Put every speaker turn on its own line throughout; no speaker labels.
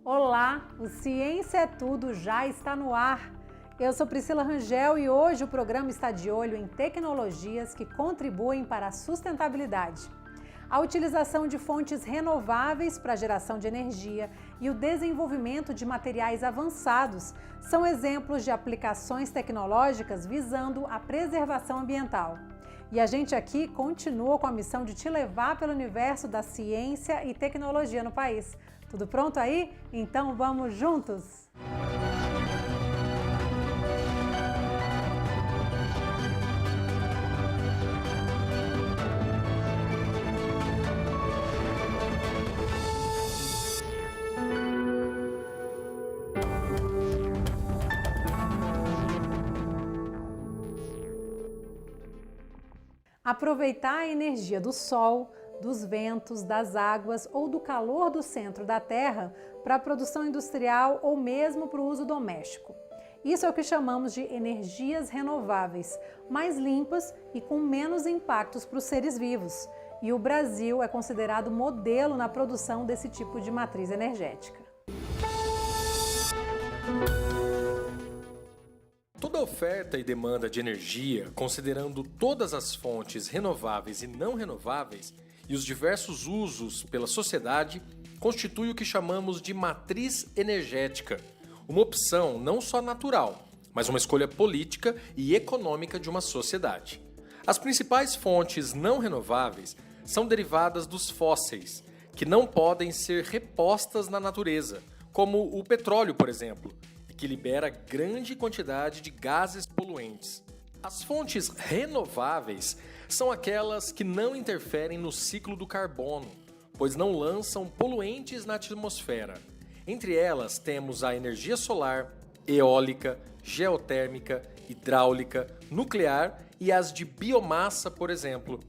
Olá, o Ciência é Tudo já está no ar. Eu sou Priscila Rangel e hoje o programa está de olho em tecnologias que contribuem para a sustentabilidade. A utilização de fontes renováveis para a geração de energia e o desenvolvimento de materiais avançados são exemplos de aplicações tecnológicas visando a preservação ambiental. E a gente aqui continua com a missão de te levar pelo universo da ciência e tecnologia no país. Tudo pronto aí? Então vamos juntos! Aproveitar a energia do sol, dos ventos, das águas ou do calor do centro da Terra para a produção industrial ou mesmo para o uso doméstico. Isso é o que chamamos de energias renováveis, mais limpas e com menos impactos para os seres vivos. E o Brasil é considerado modelo na produção desse tipo de matriz energética.
Toda oferta e demanda de energia, considerando todas as fontes renováveis e não renováveis e os diversos usos pela sociedade, constitui o que chamamos de matriz energética, uma opção não só natural, mas uma escolha política e econômica de uma sociedade. As principais fontes não renováveis são derivadas dos fósseis, que não podem ser repostas na natureza, como o petróleo, por exemplo, que libera grande quantidade de gases poluentes. As fontes renováveis são aquelas que não interferem no ciclo do carbono, pois não lançam poluentes na atmosfera. Entre elas temos a energia solar, eólica, geotérmica, hidráulica, nuclear e as de biomassa, por exemplo.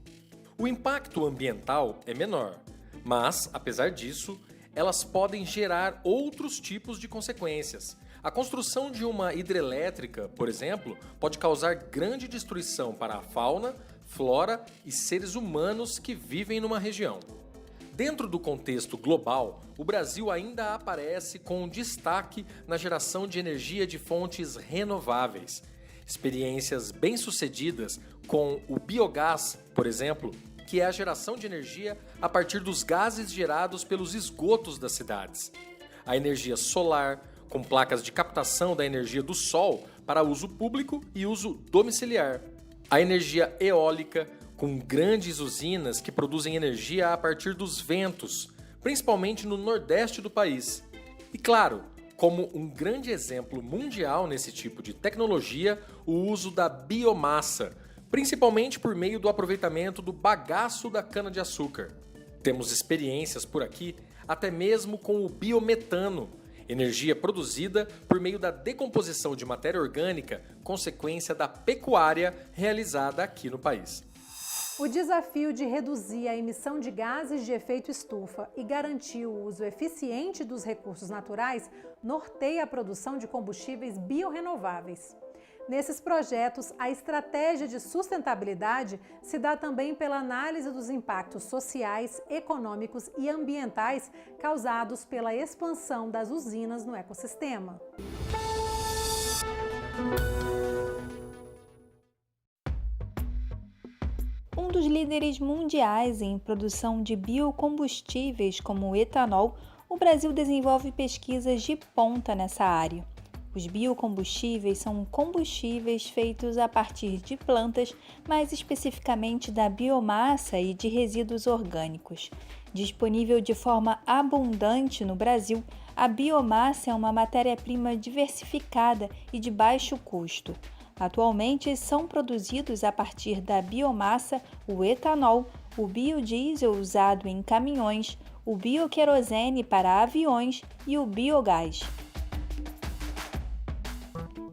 O impacto ambiental é menor, mas, apesar disso, elas podem gerar outros tipos de consequências. A construção de uma hidrelétrica, por exemplo, pode causar grande destruição para a fauna, flora e seres humanos que vivem numa região. Dentro do contexto global, o Brasil ainda aparece com destaque na geração de energia de fontes renováveis. Experiências bem-sucedidas com o biogás, por exemplo, que é a geração de energia a partir dos gases gerados pelos esgotos das cidades. A energia solar, com placas de captação da energia do sol para uso público e uso domiciliar. A energia eólica, com grandes usinas que produzem energia a partir dos ventos, principalmente no nordeste do país. E claro, como um grande exemplo mundial nesse tipo de tecnologia, o uso da biomassa, principalmente por meio do aproveitamento do bagaço da cana-de-açúcar. Temos experiências por aqui até mesmo com o biometano, energia produzida por meio da decomposição de matéria orgânica, consequência da pecuária realizada aqui no país.
O desafio de reduzir a emissão de gases de efeito estufa e garantir o uso eficiente dos recursos naturais norteia a produção de combustíveis biorrenováveis. Nesses projetos, a estratégia de sustentabilidade se dá também pela análise dos impactos sociais, econômicos e ambientais causados pela expansão das usinas no ecossistema.
Um dos líderes mundiais em produção de biocombustíveis como o etanol, o Brasil desenvolve pesquisas de ponta nessa área. Os biocombustíveis são combustíveis feitos a partir de plantas, mais especificamente da biomassa e de resíduos orgânicos. Disponível de forma abundante no Brasil, a biomassa é uma matéria-prima diversificada e de baixo custo. Atualmente são produzidos a partir da biomassa o etanol, o biodiesel usado em caminhões, o bioquerosene para aviões e o biogás.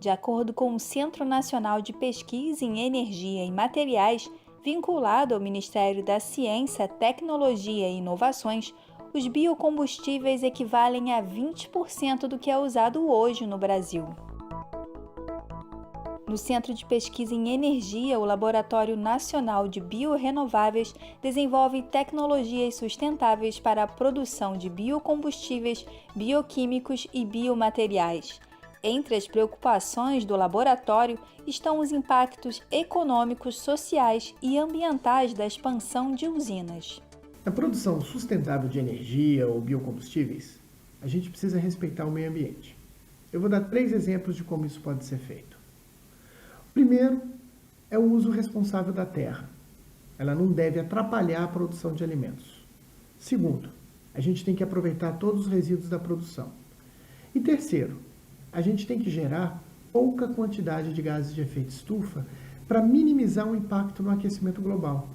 De acordo com o Centro Nacional de Pesquisa em Energia e Materiais, vinculado ao Ministério da Ciência, Tecnologia e Inovações, os biocombustíveis equivalem a 20% do que é usado hoje no Brasil. No Centro de Pesquisa em Energia, o Laboratório Nacional de Biorrenováveis desenvolve tecnologias sustentáveis para a produção de biocombustíveis, bioquímicos e biomateriais. Entre as preocupações do laboratório estão os impactos econômicos, sociais e ambientais da expansão de usinas.
Na produção sustentável de energia ou biocombustíveis, a gente precisa respeitar o meio ambiente. Eu vou dar 3 exemplos de como isso pode ser feito. O primeiro é o uso responsável da terra. Ela não deve atrapalhar a produção de alimentos. Segundo, a gente tem que aproveitar todos os resíduos da produção. E terceiro, a gente tem que gerar pouca quantidade de gases de efeito estufa para minimizar o impacto no aquecimento global.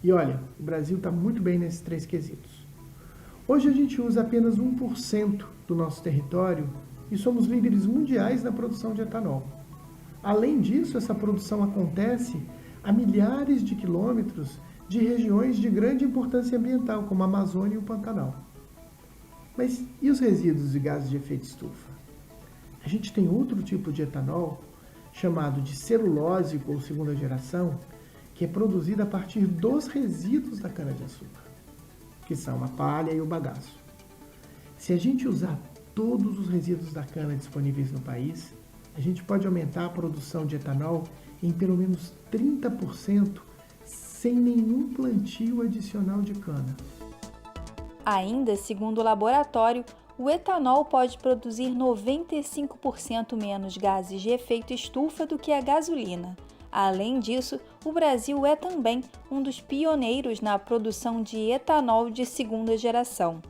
E olha, o Brasil está muito bem nesses 3 quesitos. Hoje a gente usa apenas 1% do nosso território e somos líderes mundiais na produção de etanol. Além disso, essa produção acontece a milhares de quilômetros de regiões de grande importância ambiental, como a Amazônia e o Pantanal. Mas e os resíduos de gases de efeito estufa? A gente tem outro tipo de etanol, chamado de celulósico ou segunda geração, que é produzido a partir dos resíduos da cana-de-açúcar, que são a palha e o bagaço. Se a gente usar todos os resíduos da cana disponíveis no país, a gente pode aumentar a produção de etanol em pelo menos 30% sem nenhum plantio adicional de cana.
Ainda, segundo o laboratório, o etanol pode produzir 95% menos gases de efeito estufa do que a gasolina. Além disso, o Brasil é também um dos pioneiros na produção de etanol de segunda geração.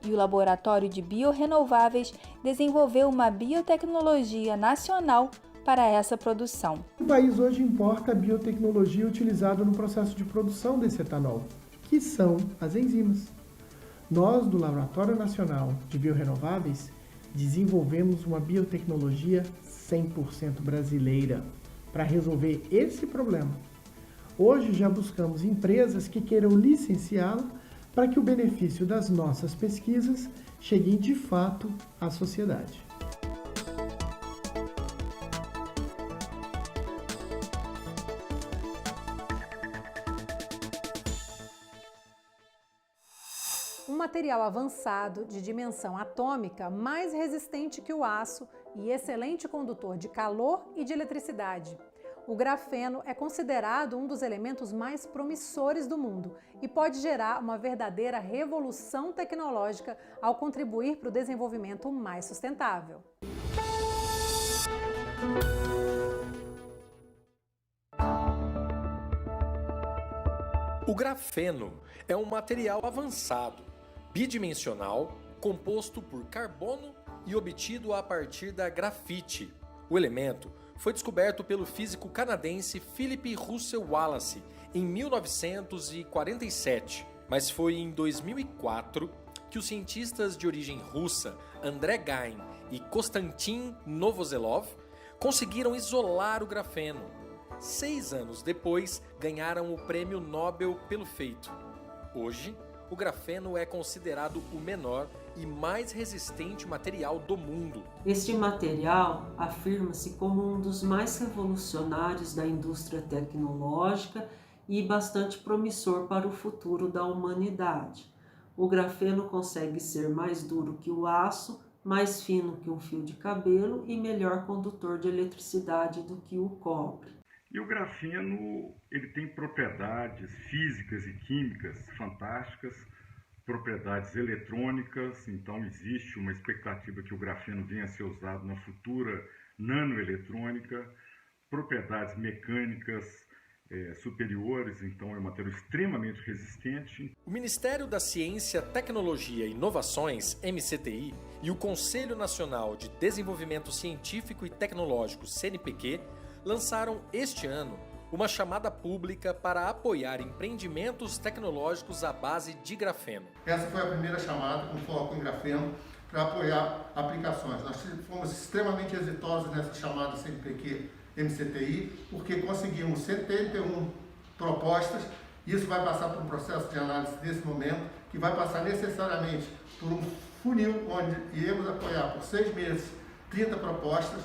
E o Laboratório de Biorrenováveis desenvolveu uma biotecnologia nacional para essa produção.
O país hoje importa a biotecnologia utilizada no processo de produção desse etanol, que são as enzimas. Nós, do Laboratório Nacional de Biorrenováveis, desenvolvemos uma biotecnologia 100% brasileira para resolver esse problema. Hoje já buscamos empresas que queiram licenciá-la para que o benefício das nossas pesquisas chegue de fato à sociedade.
Um material avançado, de dimensão atômica, mais resistente que o aço e excelente condutor de calor e de eletricidade. O grafeno é considerado um dos elementos mais promissores do mundo e pode gerar uma verdadeira revolução tecnológica ao contribuir para o desenvolvimento mais sustentável.
O grafeno é um material avançado, bidimensional, composto por carbono e obtido a partir da grafite. O elemento foi descoberto pelo físico canadense Philip Russel Wallace em 1947, mas foi em 2004 que os cientistas de origem russa Andrei Gain e Konstantin Novoselov conseguiram isolar o grafeno. 6 anos depois, ganharam o Prêmio Nobel pelo feito. Hoje, o grafeno é considerado o menor e mais resistente material do mundo.
Este material afirma-se como um dos mais revolucionários da indústria tecnológica e bastante promissor para o futuro da humanidade. O grafeno consegue ser mais duro que o aço, mais fino que um fio de cabelo e melhor condutor de eletricidade do que o cobre.
E o grafeno, ele tem propriedades físicas e químicas fantásticas, propriedades eletrônicas, então existe uma expectativa que o grafeno venha a ser usado na futura nanoeletrônica, propriedades mecânicas superiores, então é um material extremamente resistente.
O Ministério da Ciência, Tecnologia e Inovações, MCTI, e o Conselho Nacional de Desenvolvimento Científico e Tecnológico, CNPq, lançaram este ano uma chamada pública para apoiar empreendimentos tecnológicos à base de grafeno.
Essa foi a primeira chamada com foco em grafeno para apoiar aplicações. Nós fomos extremamente exitosos nessa chamada CNPq MCTI, porque conseguimos 71 propostas. Isso vai passar por um processo de análise nesse momento, que vai passar necessariamente por um funil, onde iremos apoiar por 6 meses 30 propostas.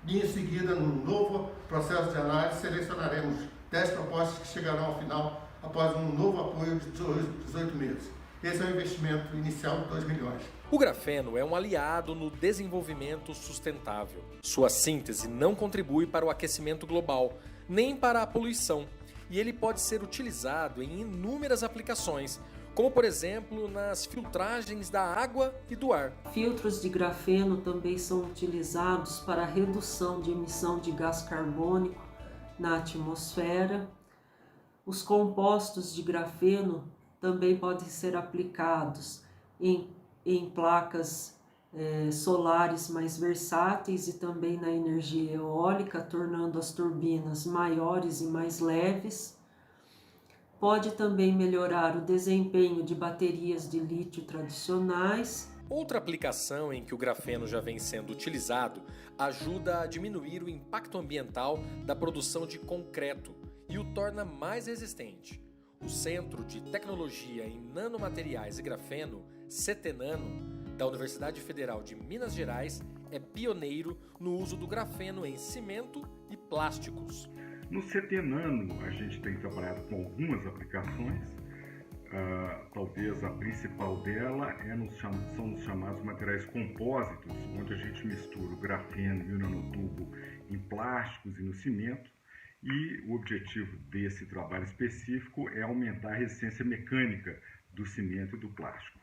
E em seguida, num novo processo de análise, selecionaremos 10 propostas que chegarão ao final após um novo apoio de 18 meses. Esse é o investimento inicial de 2 milhões.
O grafeno é um aliado no desenvolvimento sustentável. Sua síntese não contribui para o aquecimento global, nem para a poluição, e ele pode ser utilizado em inúmeras aplicações, como por exemplo nas filtragens da água e do ar.
Filtros de grafeno também são utilizados para a redução de emissão de gás carbônico na atmosfera. Os compostos de grafeno também podem ser aplicados em placas solares mais versáteis e também na energia eólica, tornando as turbinas maiores e mais leves. Pode também melhorar o desempenho de baterias de lítio tradicionais.
Outra aplicação em que o grafeno já vem sendo utilizado ajuda a diminuir o impacto ambiental da produção de concreto e o torna mais resistente. O Centro de Tecnologia em Nanomateriais e Grafeno, CTNano, da Universidade Federal de Minas Gerais, é pioneiro no uso do grafeno em cimento e plásticos.
No CTNano, a gente tem trabalhado com algumas aplicações. Talvez a principal dela são os chamados materiais compósitos, onde a gente mistura o grafeno e o nanotubo em plásticos e no cimento. E o objetivo desse trabalho específico é aumentar a resistência mecânica do cimento e do plástico.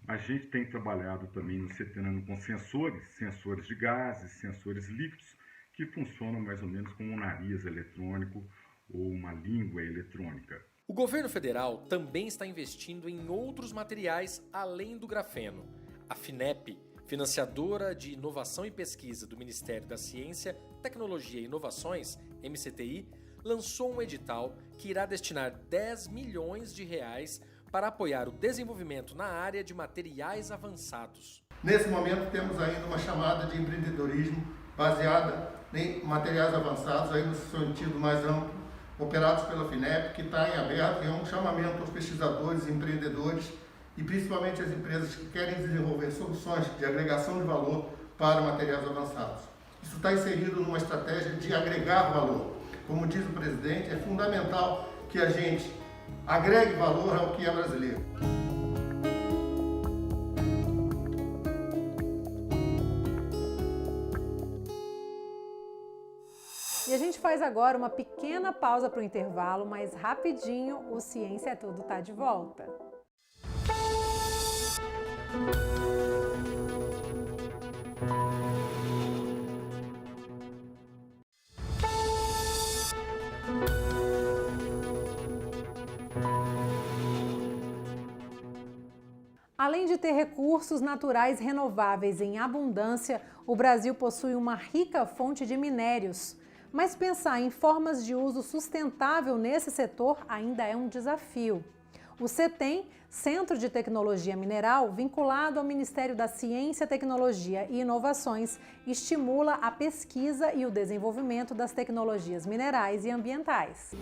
A gente tem trabalhado também no CTNano com sensores de gases, sensores líquidos, que funcionam mais ou menos como um nariz eletrônico ou uma língua eletrônica.
O governo federal também está investindo em outros materiais além do grafeno. A FINEP, financiadora de inovação e pesquisa do Ministério da Ciência, Tecnologia e Inovações, MCTI, lançou um edital que irá destinar 10 milhões de reais para apoiar o desenvolvimento na área de materiais avançados.
Nesse momento temos ainda uma chamada de empreendedorismo baseada em materiais avançados, aí no sentido mais amplo, operados pela FINEP, que está em aberto e é um chamamento aos pesquisadores e empreendedores e principalmente as empresas que querem desenvolver soluções de agregação de valor para materiais avançados. Isso está inserido numa estratégia de agregar valor. Como diz o presidente, é fundamental que a gente agregue valor ao que é brasileiro.
E a gente faz agora uma pequena pausa para o intervalo, mas rapidinho o Ciência é Tudo está de volta. Além de ter recursos naturais renováveis em abundância, o Brasil possui uma rica fonte de minérios. Mas pensar em formas de uso sustentável nesse setor ainda é um desafio. O CETEM, Centro de Tecnologia Mineral, vinculado ao Ministério da Ciência, Tecnologia e Inovações, estimula a pesquisa e o desenvolvimento das tecnologias minerais e ambientais.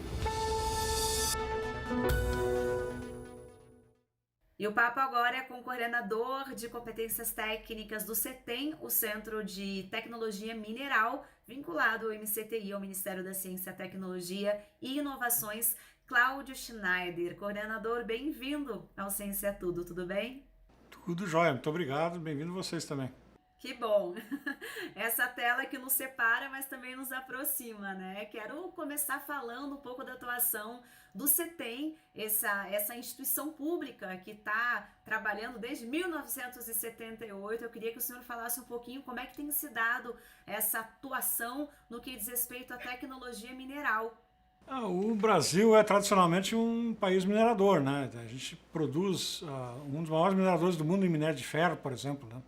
E o papo agora é com o coordenador de competências técnicas do CETEM, o Centro de Tecnologia Mineral, vinculado ao MCTI, ao Ministério da Ciência, Tecnologia e Inovações, Cláudio Schneider. Coordenador, bem-vindo ao Ciência é Tudo, tudo bem?
Tudo jóia, muito obrigado, bem-vindo vocês também.
Que bom! Essa tela que nos separa, mas também nos aproxima, né? Quero começar falando um pouco da atuação do CETEM, essa instituição pública que está trabalhando desde 1978. Eu queria que o senhor falasse um pouquinho como é que tem se dado essa atuação no que diz respeito à tecnologia mineral.
O Brasil é tradicionalmente um país minerador, né? A gente produz um dos maiores mineradores do mundo em minério de ferro, por exemplo, né?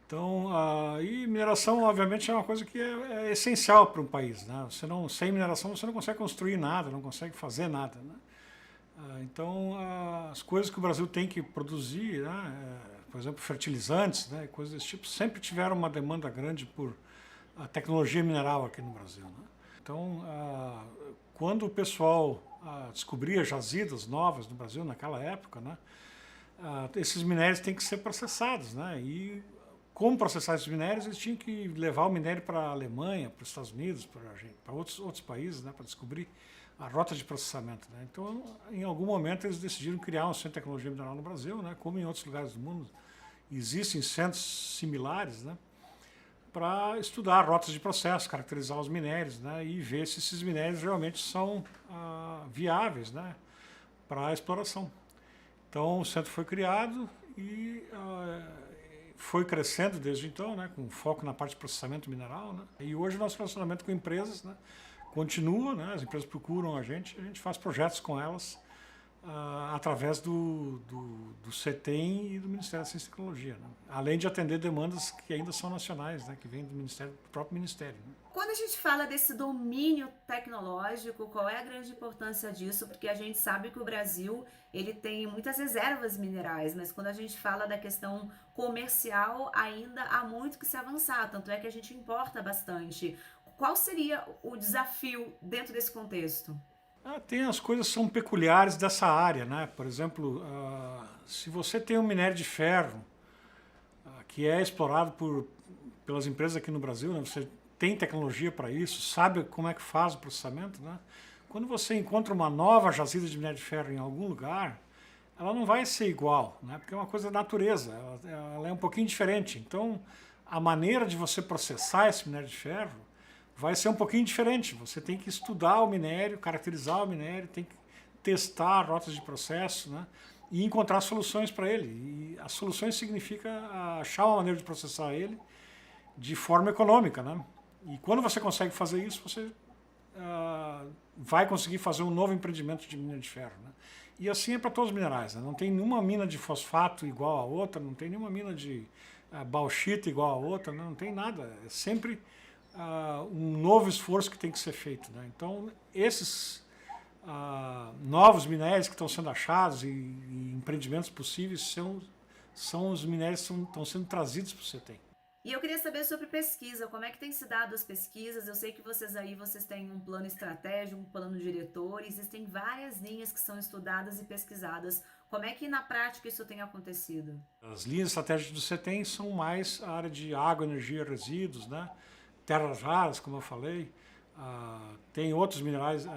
Então, e mineração, obviamente, é uma coisa que é essencial para um país, né? Sem mineração você não consegue construir nada, não consegue fazer nada, né? Então, as coisas que o Brasil tem que produzir, né? Por exemplo, fertilizantes, né? Coisas desse tipo, sempre tiveram uma demanda grande por a tecnologia mineral aqui no Brasil, né? Então, quando o pessoal descobria jazidas novas no Brasil naquela época, né? Esses minérios têm que ser processados, né? E como processar esses minérios, eles tinham que levar o minério para a Alemanha, para os Estados Unidos, para outros países, né, para descobrir a rota de processamento. Né? Então, em algum momento, eles decidiram criar um centro de tecnologia mineral no Brasil, né, como em outros lugares do mundo. Existem centros similares, né, para estudar rotas de processo, caracterizar os minérios, né, e ver se esses minérios realmente são viáveis, né, para a exploração. Então, o centro foi criado e foi crescendo desde então, né, com foco na parte de processamento mineral. Né, e hoje o nosso relacionamento com empresas, né, continua, né, as empresas procuram a gente faz projetos com elas através do CETEM e do Ministério da Ciência e Tecnologia, né, além de atender demandas que ainda são nacionais, né, que vêm do próprio Ministério. Né.
Quando a gente fala desse domínio tecnológico, qual é a grande importância disso? Porque a gente sabe que o Brasil ele tem muitas reservas minerais, mas quando a gente fala da questão comercial, ainda há muito que se avançar, tanto é que a gente importa bastante. Qual seria o desafio dentro desse contexto?
Tem as coisas que são peculiares dessa área, né? Por exemplo, se você tem um minério de ferro que é explorado pelas empresas aqui no Brasil, né? Você tem tecnologia para isso, sabe como é que faz o processamento, né? Quando você encontra uma nova jazida de minério de ferro em algum lugar, ela não vai ser igual, né? Porque é uma coisa da natureza, ela é um pouquinho diferente. Então, a maneira de você processar esse minério de ferro vai ser um pouquinho diferente. Você tem que estudar o minério, caracterizar o minério, tem que testar rotas de processo, né? E encontrar soluções para ele. E as soluções significa achar uma maneira de processar ele de forma econômica, né? E quando você consegue fazer isso, você vai conseguir fazer um novo empreendimento de mina de ferro, né? E assim é para todos os minerais, né? Não tem nenhuma mina de fosfato igual a outra, não tem nenhuma mina de bauxita igual a outra, né? Não tem nada. É sempre um novo esforço que tem que ser feito, né? Então, esses novos minérios que estão sendo achados e empreendimentos possíveis são os minérios que estão sendo trazidos para o CETEM.
E eu queria saber sobre pesquisa, como é que tem se dado as pesquisas? Eu sei que vocês têm um plano estratégico, um plano diretor, existem várias linhas que são estudadas e pesquisadas. Como é que na prática isso tem acontecido?
As linhas estratégicas do CETEM são mais a área de água, energia, resíduos, né? Terras raras, como eu falei. Tem outros minerais,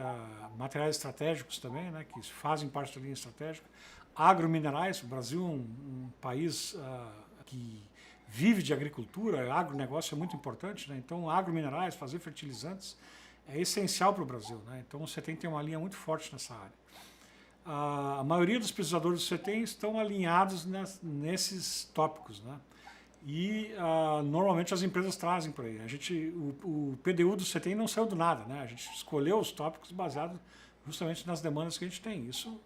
materiais estratégicos também, né, que fazem parte da linha estratégica. Agrominerais, o Brasil é um país que vive de agricultura, agronegócio é muito importante, né? Então agrominerais, fazer fertilizantes é essencial para o Brasil, né? Então o CETEM tem uma linha muito forte nessa área. A maioria dos pesquisadores do CETEM estão alinhados nesses tópicos, né? E normalmente as empresas trazem por aí. O PDU do CETEM não saiu do nada, né? A gente escolheu os tópicos baseados justamente nas demandas que a gente tem. Isso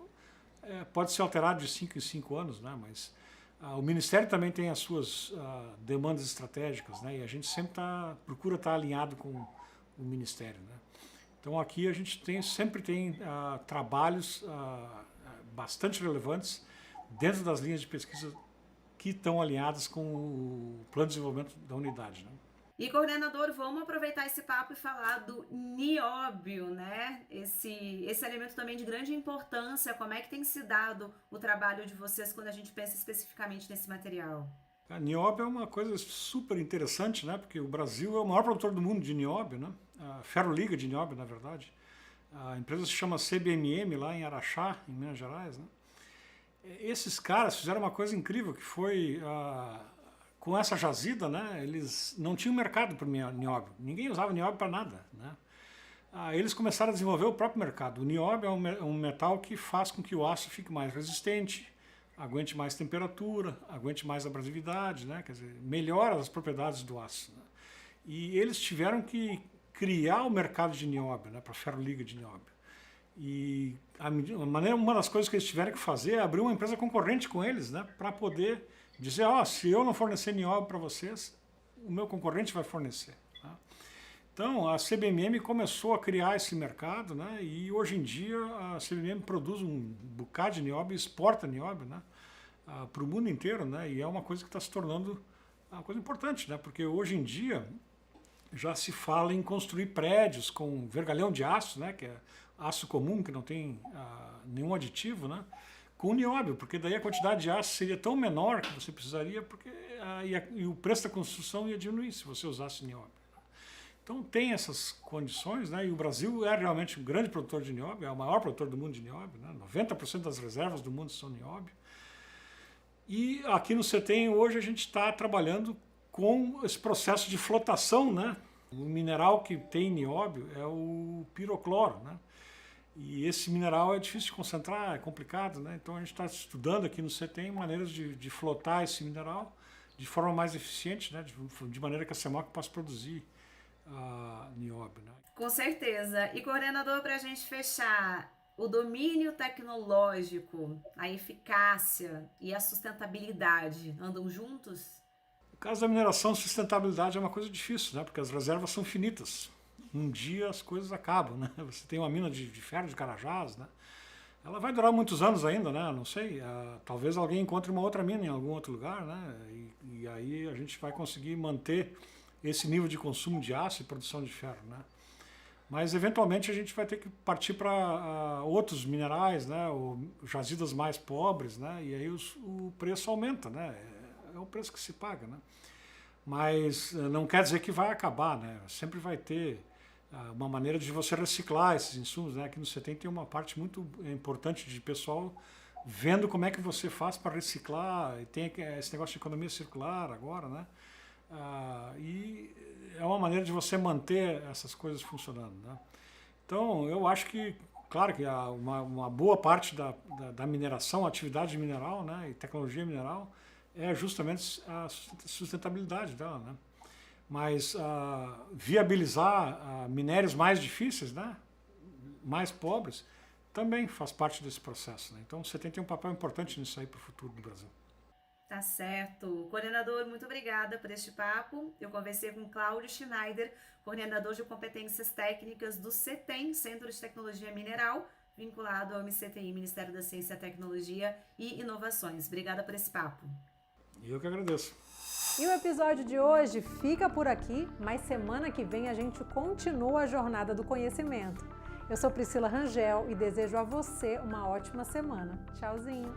pode ser alterado de 5 em 5 anos, né? Mas o Ministério também tem as suas demandas estratégicas, né? E a gente sempre procura estar alinhado com o Ministério, né? Então aqui a gente sempre tem trabalhos bastante relevantes dentro das linhas de pesquisa que estão alinhadas com o plano de desenvolvimento da unidade, né?
E, coordenador, vamos aproveitar esse papo e falar do nióbio, né? Esse elemento também de grande importância. Como é que tem se dado o trabalho de vocês quando a gente pensa especificamente nesse material?
A nióbio é uma coisa super interessante, né? Porque o Brasil é o maior produtor do mundo de nióbio, né? A ferroliga de nióbio, na verdade. A empresa se chama CBMM, lá em Araxá, em Minas Gerais, né? Esses caras fizeram uma coisa incrível, que foi, com essa jazida, né, eles não tinham mercado para nióbio. Ninguém usava nióbio para nada, né? Eles começaram a desenvolver o próprio mercado. O nióbio é um metal que faz com que o aço fique mais resistente, aguente mais temperatura, aguente mais abrasividade, né? Quer dizer, melhora as propriedades do aço, né? E eles tiveram que criar o mercado de nióbio, né, para ferroliga de nióbio. E uma das coisas que eles tiveram que fazer é abrir uma empresa concorrente com eles, né, para poder dizer, se eu não fornecer nióbio para vocês, o meu concorrente vai fornecer. Tá? Então a CBMM começou a criar esse mercado, né, e hoje em dia a CBMM produz um bocado de nióbio, exporta nióbio, né, para o mundo inteiro, né, e é uma coisa que está se tornando uma coisa importante, né, porque hoje em dia já se fala em construir prédios com vergalhão de aço, né, que é aço comum, que não tem nenhum aditivo, né, com nióbio, porque daí a quantidade de aço seria tão menor que você precisaria, e o preço da construção ia diminuir se você usasse nióbio. Então tem essas condições, né? E o Brasil é realmente um grande produtor de nióbio, é o maior produtor do mundo de nióbio, né? 90% das reservas do mundo são nióbio. E aqui no CETEM hoje a gente está trabalhando com esse processo de flotação, né? O mineral que tem nióbio é o pirocloro, né? E esse mineral é difícil de concentrar, é complicado, né? Então a gente está estudando aqui no CETEM maneiras de flotar esse mineral de forma mais eficiente, né? De maneira que a CEMOC possa produzir nióbio, né?
Com certeza. E coordenador, para a gente fechar, o domínio tecnológico, a eficácia e a sustentabilidade andam juntos?
No caso da mineração, sustentabilidade é uma coisa difícil, né? Porque as reservas são finitas. Um dia as coisas acabam, né? Você tem uma mina de ferro de Carajás, né? Ela vai durar muitos anos ainda, né? Não sei, talvez alguém encontre uma outra mina em algum outro lugar, né? E aí a gente vai conseguir manter esse nível de consumo de aço e produção de ferro, né? Mas eventualmente a gente vai ter que partir para outros minerais, né? Ou jazidas mais pobres, né? E aí o preço aumenta, né? É o preço que se paga, né? Mas não quer dizer que vai acabar, né? Sempre vai ter uma maneira de você reciclar esses insumos, né? Aqui no CETEM tem uma parte muito importante de pessoal vendo como é que você faz para reciclar, e tem esse negócio de economia circular agora, né? E é uma maneira de você manter essas coisas funcionando, né? Então, eu acho que, claro que uma boa parte da mineração, a atividade mineral, né, e tecnologia mineral, é justamente a sustentabilidade dela, né? Mas viabilizar minérios mais difíceis, né, mais pobres, também faz parte desse processo, né? Então, você tem um papel importante nisso aí para o futuro do Brasil.
Tá certo. Coordenador, muito obrigada por este papo. Eu conversei com Cláudio Schneider, coordenador de competências técnicas do CETEM, Centro de Tecnologia Mineral, vinculado ao MCTI, Ministério da Ciência, Tecnologia e Inovações. Obrigada por esse papo.
Eu que agradeço.
E o episódio de hoje fica por aqui, mas semana que vem a gente continua a jornada do conhecimento. Eu sou Priscila Rangel e desejo a você uma ótima semana. Tchauzinho!